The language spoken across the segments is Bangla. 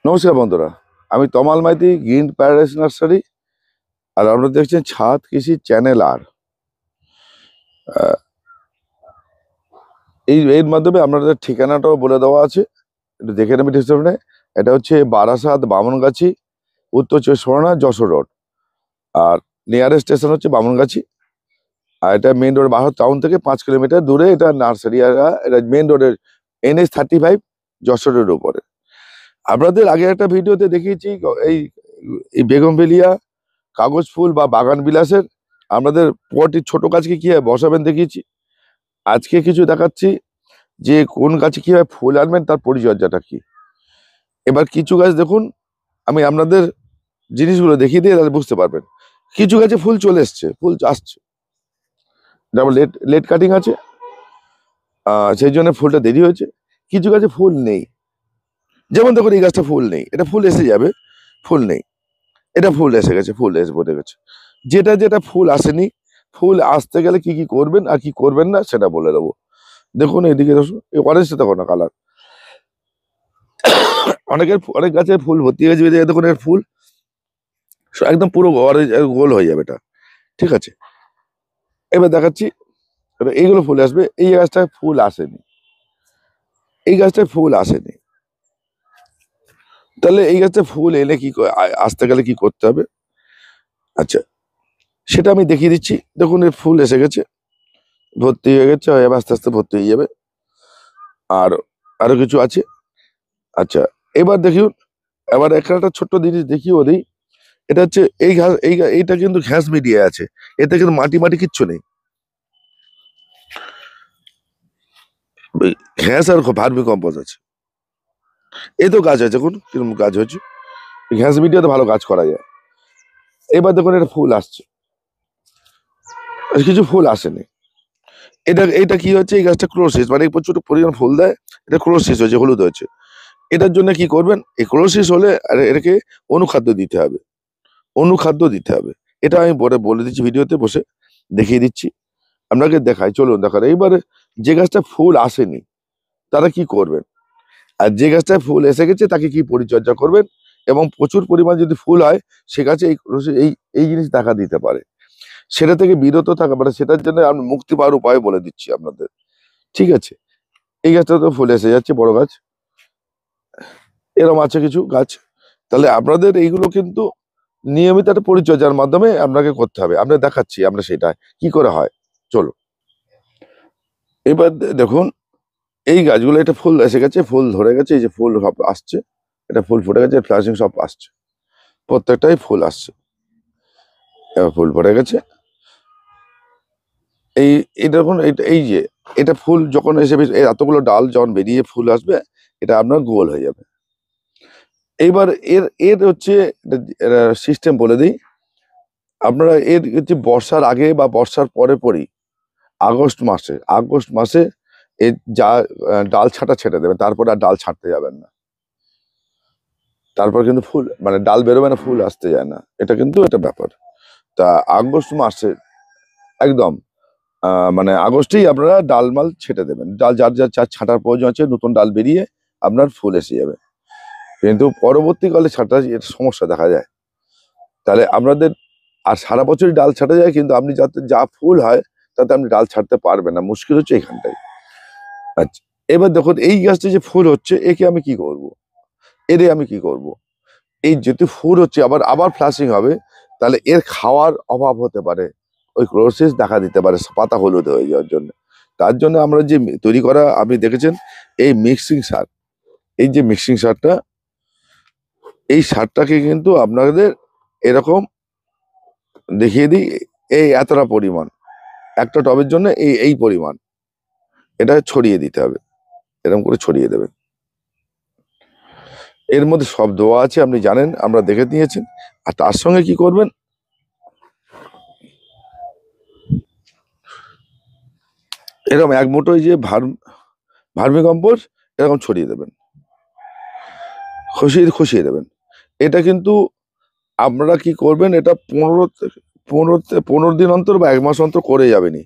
নমস্কার বন্ধুরা, আমি তমাল মাইতি, গ্রিন প্যারাডাইস নার্সারি। আর আপনারা দেখছেন ছাদ কৃষি চ্যানেল। আর এর মাধ্যমে আপনাদের ঠিকানাটাও বলে দেওয়া আছে, একটু দেখে নেবেন ডিসক্রিপশনে। এটা হচ্ছে বারাসাত বামনগাছি, উত্তর ২৪ পরগনা, যশোর রোড। আর নিয়ারেস্ট স্টেশন হচ্ছে বামনগাছি। আর এটা মেন রোড, বাহার টাউন থেকে 5 কিলোমিটার দূরে এটা নার্সারি। আর এটা মেন রোডের NH-35 যশোরের উপরে। আপনাদের আগে একটা ভিডিওতে দেখিয়েছি এই এই বেগমভেলিয়া কাগজ ফুল বা বাগান বিলাসের আমাদের পটি ছোট গাছকে কিভাবে বসাবেন দেখিয়েছি। আজকে কিছু দেখাচ্ছি যে কোন গাছে কিভাবে ফুল আনবেন, তার পরিচর্যাটা কি। এবার কিছু গাছ দেখুন, আমি আপনাদের জিনিসগুলো দেখিয়ে দিয়ে তাহলে বুঝতে পারবেন। কিছু গাছে ফুল চলে এসছে, ফুল আসছে, যেমন লেট লেট কাটিং আছে, সেই জন্য ফুলটা দেরি হয়েছে। কিছু গাছে ফুল নেই, যেমন দেখুন এই গাছটা ফুল নেই, এটা ফুল এসে যাবে, ফুল নেই, এটা ফুল এসে গেছে, ফুল এসে পড়ে গেছে। যেটা যেটা ফুল আসেনি, ফুল আসতে গেলে কি কি করবেন আর কি করবেন না সেটা বলে দেবো। দেখুন এদিকে দেখুন, এই অরেঞ্জটা দেখো না কালার, অনেক গাছে ফুল ভর্তি হয়ে গেছে। দেখুন এর ফুল একদম পুরো অরেঞ্জ গোল হয়ে যাবে এটা, ঠিক আছে। এবার দেখাচ্ছি, এবার এইগুলো ফুল আসবে। এই গাছটায় ফুল আসেনি, এই গাছটায় ফুল আসেনি, তাহলে এই গাছটা ফুল এনে আসতে গেলে কি করতে হবে। আচ্ছা, সেটা আমি দেখিয়ে দিচ্ছি। দেখুন এর ফুল এসে গেছে, ভর্তি হয়ে গেছে, এবার আস্তে আস্তে ভর্তি হয়ে যাবে। আর আরো কিছু আছে। আচ্ছা, এবার দেখুন, এবার একটা ছোট্ট জিনিস দেখিয়েও দিই। এটা হচ্ছে এই ঘাস, এইটা কিন্তু ঘাস মিডিয়ে আছে, এতে কিন্তু মাটি মাটি কিচ্ছু নেই। ঘ্যাস আর ভার্মি কম্পোজ আছে। এই তো গাছ আছে, দেখুন কিরকম গাছ হয়েছে। ঘ্যাস মিডিয়াতে ভালো কাজ করা যায়। এবার দেখুন এটা ফুল আসছে, কিছু ফুল আসেনি। এটা কি হচ্ছে, এই গাছটা ক্লোরোসিস, মানে প্রচুর পরিমাণ ফুল দেয়, এটা ক্লোরোসিস হয়েছে, হলুদ হয়েছে। এটার জন্য কি করবেন, এই ক্লোরোসিস হলে এটাকে অনুখাদ্য দিতে হবে, অনুখাদ্য দিতে হবে। এটা আমি বলে দিচ্ছি, ভিডিওতে বসে দেখিয়ে দিচ্ছি, আপনাকে দেখাই, চলুন দেখার। এইবারে যে গাছটা ফুল আসেনি তারা কি করবেন, আর যে গাছটায় ফুল এসে গেছে তাকে কি পরিচর্যা করবেন, এবং প্রচুর পরিমাণ যদি ফুল হয় সে গাছে এই এই জিনিস দেখা দিতে পারে, সেটা থেকে বিরত থাকা, মানে সেটার জন্য আমি মুক্তি পাওয়ার উপায় বলে দিচ্ছি আপনাদের, ঠিক আছে। এই গাছটা তো ফুল এসে যাচ্ছে, বড় গাছ, এরকম আছে কিছু গাছ। তাহলে আপনাদের এইগুলো কিন্তু নিয়মিত একটা পরিচর্যার মাধ্যমে আপনাকে করতে হবে। আমরা দেখাচ্ছি আমরা সেটা কি করে হয়, চলো। এবার দেখুন এই গাছগুলো, এটা ফুল এসে গেছে, ফুল ধরে গেছে, এই যে ফুল সব আসছে, এটা ফুল ফুটে গেছে, ফ্লাশিং সব আসছে, প্রত্যেকটাই ফুল আসছে। এবার ফুল ফুটে গেছে, এই দেখুন এই যে এটা ফুল যখন এসে এতগুলো ডাল যখন বেরিয়ে ফুল আসবে, এটা আপনার গোল হয়ে যাবে। এইবার এর এর হচ্ছে সিস্টেম বলে দিই। আপনারা এর হচ্ছে বর্ষার আগে বা বর্ষার পরে আগস্ট মাসে এর ডাল ছাঁটা ছেটে দেবেন, তারপরে আর ডাল ছাঁটতে যাবেন না। তারপর কিন্তু ফুল, মানে ডাল বেরোবে না, ফুল আসতে যায় না, এটা কিন্তু এটা ব্যাপার। তা আগস্ট মাসে একদম মানে আগস্টেই আপনারা ডালমাল ছেটে দেবেন। ডাল যার যার ছাঁটার প্রয়োজন আছে, নতুন ডাল বেরিয়ে আপনার ফুল এসে যাবে। কিন্তু পরবর্তীকালে ছাঁটা এর সমস্যা দেখা যায়, তাহলে আপনাদের আর সারা বছরই ডাল ছাঁটা যায়, কিন্তু আপনি যাতে যা ফুল হয় তাতে আপনি ডাল ছাড়তে পারবেন না, মুশকিল হচ্ছে এখানটাই। আচ্ছা, এবার দেখুন এই গাছটা যে ফুল হচ্ছে, একে আমি কি করব, এরে আমি কি করব। এই যেহেতু ফুল হচ্ছে, আবার আবার ফ্লাশিং হবে, তাহলে এর খাওয়ার অভাব হতে পারে, ওই ক্লোরোসিস দেখা দিতে পারে পাতা হলুদ হয়ে যাওয়ার জন্য। তার জন্য আমরা যে তৈরি করা, আপনি দেখেছেন এই মিক্সিং সার, এই যে মিক্সিং সারটা, এই সারটাকে কিন্তু আপনাদের এরকম দেখিয়ে দিই, এই এতটা পরিমাণ, একটা টবের জন্য এই এই পরিমাণ, এটা ছড়িয়ে দিতে হবে, এরকম করে ছড়িয়ে দেবেন। এর মধ্যে সব দেওয়া আছে, আপনি জানেন, আমরা দেখে নিয়েছেন। আর তার সঙ্গে কি করবেন, এরকম এক মুঠোয় যে ভার্মি কম্পোস্ট এরকম ছড়িয়ে দেবেন, খসিয়ে দেবেন। এটা কিন্তু আপনারা কি করবেন, এটা 15 দিন অন্তর বা 1 মাস অন্তর করে যাবেনি,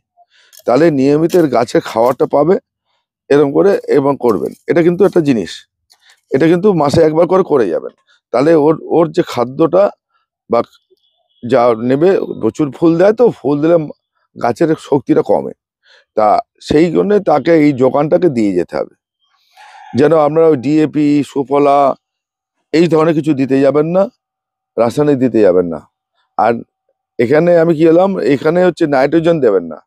তাহলে নিয়মিত এর গাছে খাওয়াটা পাবে, এরকম করে এবং করবেন। এটা কিন্তু একটা জিনিস, এটা কিন্তু মাসে একবার করে করে যাবেন। তাহলে ওর ওর যে খাদ্যটা বা যা নেবে, প্রচুর ফুল দেয় তো, ফুল দিলে গাছের শক্তিটা কমে। তা সেই জন্য তাকে এই যোগানটাকে দিয়ে যেতে হবে। যেন আপনারা ওই ডিএপি, সুফলা এই ধরনের কিছু দিতে যাবেন না, রাসায়নিক দিতে যাবেন না। আর এখানে আমি কি এলাম, এখানে হচ্ছে নাইট্রোজেন দেবেন না।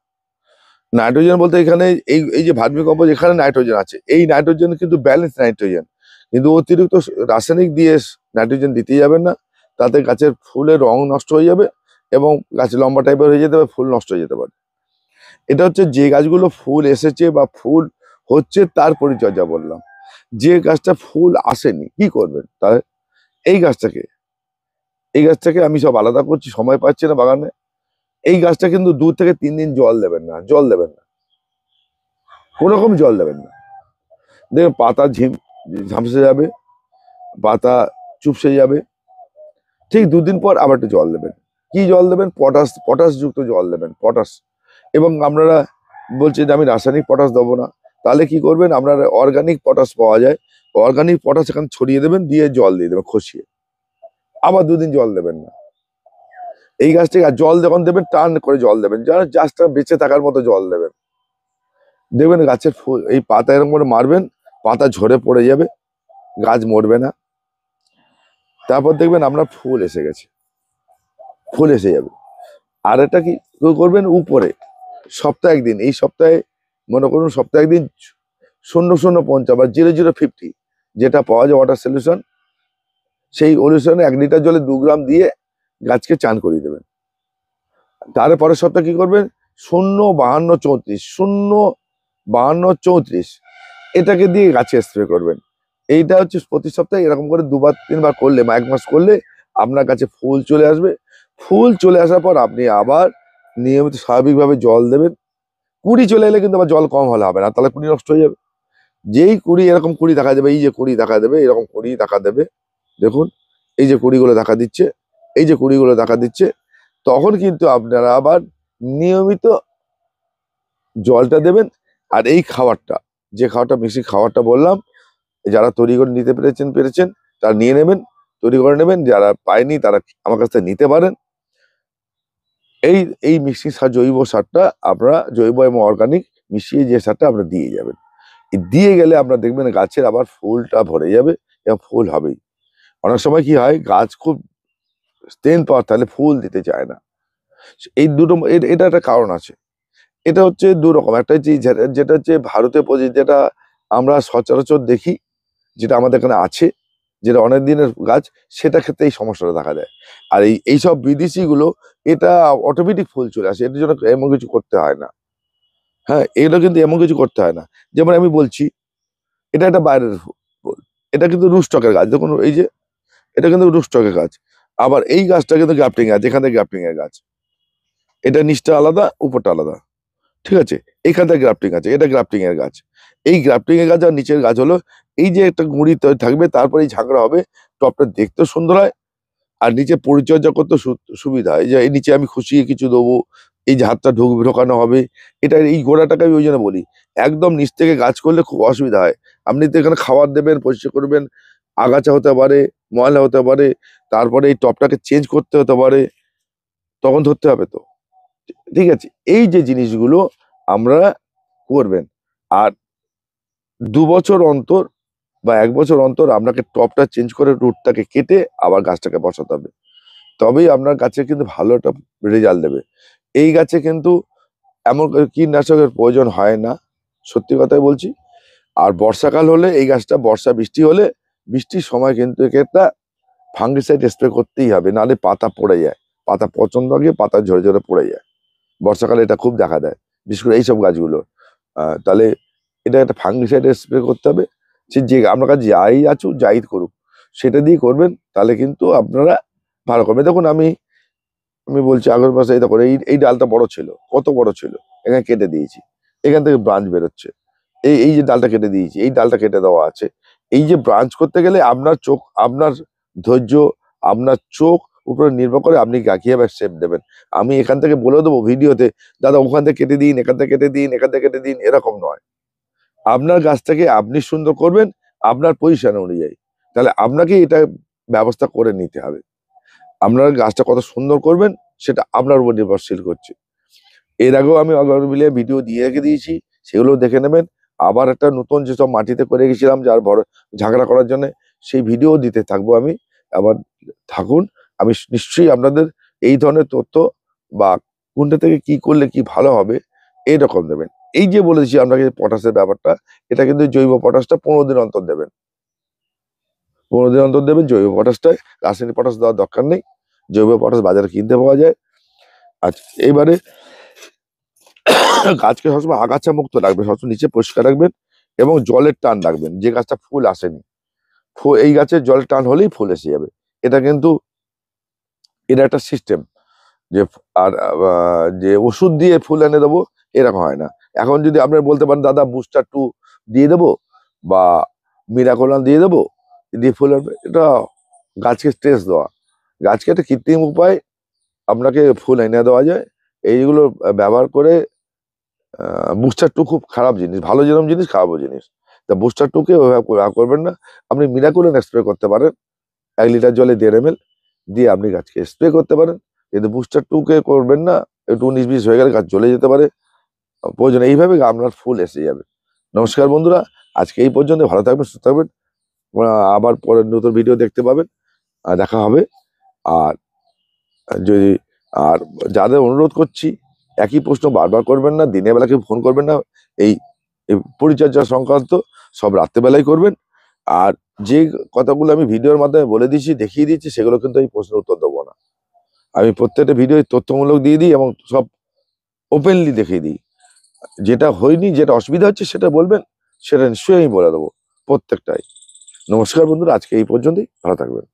নাইট্রোজেন বলতে এখানে এই এই যে ভার্মি কম্পোস্ট, এখানে নাইট্রোজেন আছে, এই নাইট্রোজেন কিন্তু ব্যালেন্স নাইট্রোজেন, কিন্তু অতিরিক্ত রাসায়নিক দিয়ে নাইট্রোজেন দিতে যাবেন না। তাতে গাছের ফুলের রং নষ্ট হয়ে যাবে এবং গাছ লম্বা টাইপের হয়ে যেতে পারে, ফুল নষ্ট হয়ে যেতে পারে। এটা হচ্ছে যে গাছগুলো ফুল এসেছে বা ফুল হচ্ছে তার পরিচর্যা বললাম। যে গাছটা ফুল আসেনি কি করবেন তাহলে? এই গাছটাকে এই গাছটাকে আমি সব আলাদা করছি, সময় পাচ্ছি না বাগানে। এই গাছটা কিন্তু 2 থেকে 3 দিন জল দেবেন না, জল দেবেন না, কোনো রকম জল দেবেন না। দেখবেন পাতা ঝামসে যাবে, পাতা চুপসে যাবে। ঠিক 2 দিন পর আবার একটু জল দেবেন। কি জল দেবেন? পটাশ, পটাশ যুক্ত জল দেবেন, পটাশ। এবং আপনারা বলছে যে আমি রাসায়নিক পটাশ দেবো না, তাহলে কি করবেন, আপনার অর্গানিক পটাশ পাওয়া যায়, অর্গানিক পটাশ এখানে ছড়িয়ে দেবেন, দিয়ে জল দিয়ে দেবেন খসিয়ে। আবার 2 দিন জল দেবেন না এই গাছটাকে। আর জল যখন দেবেন টান করে জল দেবেন, যারা গাছটা বেঁচে থাকার মতো জল দেবেন। দেখবেন গাছের ফুল, এই পাতা এরকম করে মারবেন, পাতা ঝরে পড়ে যাবে, গাছ মরবে না। তারপর দেখবেন আপনার ফুল এসে গেছে, ফুল এসে যাবে। আর এটা কি করবেন, উপরে সপ্তাহে একদিন, এই সপ্তাহে মনে করুন সপ্তাহে একদিন 0050 বা 0050 যেটা পাওয়া যায় ওয়াটার সলিউশন, সেই সলিউশনে 1 লিটার জলে 2 গ্রাম দিয়ে গাছকে চান করিয়ে দেবেন। তারপরের সপ্তাহে কি করবেন, 05234, 05234 এটাকে দিয়ে গাছে স্প্রে করবেন। এইটা হচ্ছে প্রতি সপ্তাহে এরকম করে 2 বার 3 বার করলে, 1 মাস করলে আপনার কাছে ফুল চলে আসবে। ফুল চলে আসার পর আপনি আবার নিয়মিত স্বাভাবিকভাবে জল দেবেন। কুড়ি চলে এলে কিন্তু আবার জল কম হলে হবে না, তাহলে কুড়ি নষ্ট হয়ে যাবে। যেই কুড়ি এরকম কুড়ি দেখা দেবে, এই যে কুড়ি দেখা দেবে, এরকম কুড়ি দেখা দেবে, দেখুন এই যে কুড়িগুলো দেখা দিচ্ছে, এই যে কুড়িগুলো দেখা দিচ্ছে, তখন কিন্তু আপনারা আবার নিয়মিত জলটা দেবেন। আর এই খাবারটা, যে খাবারটা মিষ্টি খাবারটা বললাম, যারা তৈরি করে নিতে পেরেছেন তারা নিয়ে নেবেন, তৈরি করে নেবেন। যারা পায়নি তারা আমার কাছ থেকে নিতে পারেন। এই এই মিষ্টি সার, জৈব সারটা আপনারা, জৈব এবং অর্গানিক মিশিয়ে যে সারটা আপনারা দিয়ে যাবেন। এই দিয়ে গেলে আপনারা দেখবেন গাছের আবার ফুলটা ভরে যাবে এবং ফুল হবেই। অনেক সময় কি হয়, গাছ খুব স্ট্রেংথ পাওয়ার তাহলে ফুল দিতে চায় না। এই দুটো এটা একটা কারণ আছে। এটা হচ্ছে 2 রকম, একটা হচ্ছে যেটা হচ্ছে ভারতীয় প্রজাতি, যেটা আমরা সচরাচর দেখি, যেটা আমাদের এখানে আছে, যেটা অনেক দিনের গাছ, সেটা ক্ষেত্রে এই সমস্যাটা দেখা দেয়। আর এইসব বিদেশি গুলো, এটা অটোমেটিক ফুল চলে আসে, এটার জন্য এমন কিছু করতে হয় না। হ্যাঁ, এগুলো কিন্তু এমন কিছু করতে হয় না। যেমন আমি বলছি, এটা একটা বাইরের ফুল, এটা কিন্তু রুস্টকের গাছ, দেখুন এই যে এটা কিন্তু রুস্টকের গাছ। আবার এই গাছটা কিন্তু গ্রাফটিং গাছ, এখান থেকে গ্রাফটিং এর গাছ, এটা নিচটা আলাদা, উপরটা আলাদা, ঠিক আছে। এখান থেকে গ্রাফটিং আছে, এটা গ্রাফটিং এর গাছ। এই গ্রাফটিং এর গাছ আর নিচের গাছ হলো, এই যে একটা গুঁড়ি থাকবে, তারপরে এই ঝাঁকড়া হবে, টপটা দেখতে সুন্দর হয়, আর নিচে পরিচর্যা করতে সুবিধা হয়। এই যে এই নিচে আমি খুশিয়ে কিছু দেবো, এই যে হাতটা ঢোকানো হবে, এটা এই গোড়াটাকে আমি ওই জন্য বলি, একদম নিচ থেকে গাছ করলে খুব অসুবিধা হয়। আপনি তো এখানে খাবার দেবেন, পরিষ্কার করবেন, আগাছা হতে পারে, ময়লা হতে পারে, তারপরে এই টপটাকে চেঞ্জ করতে হতে পারে, তখন ধরতে হবে তো, ঠিক আছে। এই যে জিনিসগুলো আমরা করবেন। আর 2 বছর অন্তর বা 1 বছর অন্তর আপনাকে টপটা চেঞ্জ করে রুটটাকে কেটে আবার গাছটাকে বসাতে হবে, তবেই আপনার গাছে কিন্তু ভালো একটা রেজাল্ট দেবে। এই গাছে কিন্তু এমন কীটনাশকের প্রয়োজন হয় না, সত্যি কথাই বলছি। আর বর্ষাকাল হলে এই গাছটা, বর্ষা বৃষ্টি হলে, বৃষ্টির সময় কিন্তু একে একটা ফাঙ্গিসাইড স্প্রে করতেই হবে, নাহলে পাতা পড়ে যায়, পাতা পচন লাগে, পাতা ঝরে ঝরে পড়ে যায়। বর্ষাকালে এটা খুব দেখা দেয়, বিশেষ করে এইসব গাছগুলো। তাহলে এটা একটা ফাঙ্গিসাইড স্প্রে করতে হবে। সে যে আপনার কাছে যাই আছু যাই করুক, সেটা দিয়ে করবেন, তাহলে কিন্তু আপনারা ভালো করবেন। দেখুন আমি আমি বলছি, আগের মাসে এই দেখো, এই ডালটা বড় ছিল, কত বড় ছিল, এখানে কেটে দিয়েছি, এখান থেকে ব্রাঞ্চ বেরোচ্ছে। এই যে ডালটা কেটে দিয়েছি, এই ডালটা কেটে দেওয়া আছে। এই যে ব্রাঞ্চ করতে গেলে আপনার চোখ, আপনার ধৈর্য, আপনার চোখ উপরে নির্ভর করে আপনি কিভাবে শেপ দেবেন। আমি এখান থেকে বলে দেবো ভিডিওতে, দাদা ওখান থেকে কেটে দিন, এখান থেকে কেটে দিন, এখান থেকে কেটে দিন, এরকম নয়। আপনার গাছটাকে আপনি সুন্দর করবেন, আপনার পজিশন অনুযায়ী, তাহলে আপনাকে এটা ব্যবস্থা করে নিতে হবে। আপনার গাছটা কত সুন্দর করবেন সেটা আপনার উপর নির্ভরশীল করছে। এর আগেও আমি অগরবিলে ভিডিও দিয়ে রেখে দিয়েছি, সেগুলো দেখে নেবেন। আবার একটা নতুন যেসব মাটিতে করে গেছিলাম যার বড় ঝাঁকড়া করার জন্য, সেই ভিডিও দিতে থাকবো আমি। আবার থাকুন, আমি নিশ্চয়ই আপনাদের এই ধরনের তথ্য বা কোনটা থেকে কি করলে কি ভালো হবে এইরকম দেবেন। এই যে বলেছি আপনাকে পটাশের ব্যাপারটা, এটা কিন্তু জৈব পটাশটা 15 দিন অন্তর দেবেন। 15 দিন অন্তর দেবেন জৈব পটাশটায়, রাসায়নিক পটাশ দেওয়ার দরকার নেই। জৈব পটাশ বাজারে কিনতে পাওয়া যায়। আচ্ছা, এইবারে গাছকে সবসময় আগাছা মুক্ত রাখবেন, সবসময় নিচে পরিষ্কার রাখবেন এবং জলের টান রাখবেন। যে গাছটা ফুল আসেনি, এই গাছের জলের টান হলেই ফুল এসে যাবে। এটা কিন্তু এটা একটা সিস্টেম যে আর যে ওষুধ দিয়ে ফুল এনে দেবো এরকম হয় না। এখন যদি আপনি বলতে পারেন দাদা বুস্টার 2 দিয়ে দেবো বা মিরাকোলান দিয়ে দেবো, দিয়ে ফুল আসবে, এটা গাছকে স্ট্রেস দেওয়া। গাছকে একটা কৃত্রিম উপায় আপনাকে ফুল এনে দেওয়া যায়। এইগুলো ব্যবহার করে বুস্টার 2 খুব খারাপ জিনিস, ভালো যেরকম জিনিস খারাপও জিনিস। তা বুস্টার 2 কে ওইভাবে করবেন না। আপনি মিরাকুলান স্প্রে করতে পারেন 1 লিটার জলে 1.5 ml দিয়ে আপনি গাছকে স্প্রে করতে পারেন। কিন্তু বুস্টার 2 কে করবেন না, একটু 19-20 হয়ে গেলে গাছ জ্বলে যেতে পারে। প্রয়োজন এইভাবে আপনার ফুল এসে যাবে। নমস্কার বন্ধুরা, আজকে এই পর্যন্ত। ভালো থাকবেন, সুস্থ থাকবেন। আবার পরের নতুন ভিডিও দেখতে পাবেন, দেখা হবে। আর যদি আর যাদের অনুরোধ করছি, একই প্রশ্ন বারবার করবেন না, দিনের বেলা কেউ ফোন করবেন না। এই এই পরিচর্যা সংক্রান্ত সব রাত্রেবেলায় করবেন। আর যে কথাগুলো আমি ভিডিওর মাধ্যমে বলে দিচ্ছি, দেখিয়ে দিচ্ছি, সেগুলো কিন্তু এই প্রশ্নের উত্তর দেবো না। আমি প্রত্যেকটা ভিডিও তথ্যমূলক দিয়ে দিই এবং সব ওপেনলি দেখিয়ে দিই। যেটা হয়নি, যেটা অসুবিধা হচ্ছে সেটা বলবেন, সেটা নিশ্চয়ই আমি বলে দেবো প্রত্যেকটাই। নমস্কার বন্ধুরা, আজকে এই পর্যন্তই। ভালো থাকবেন।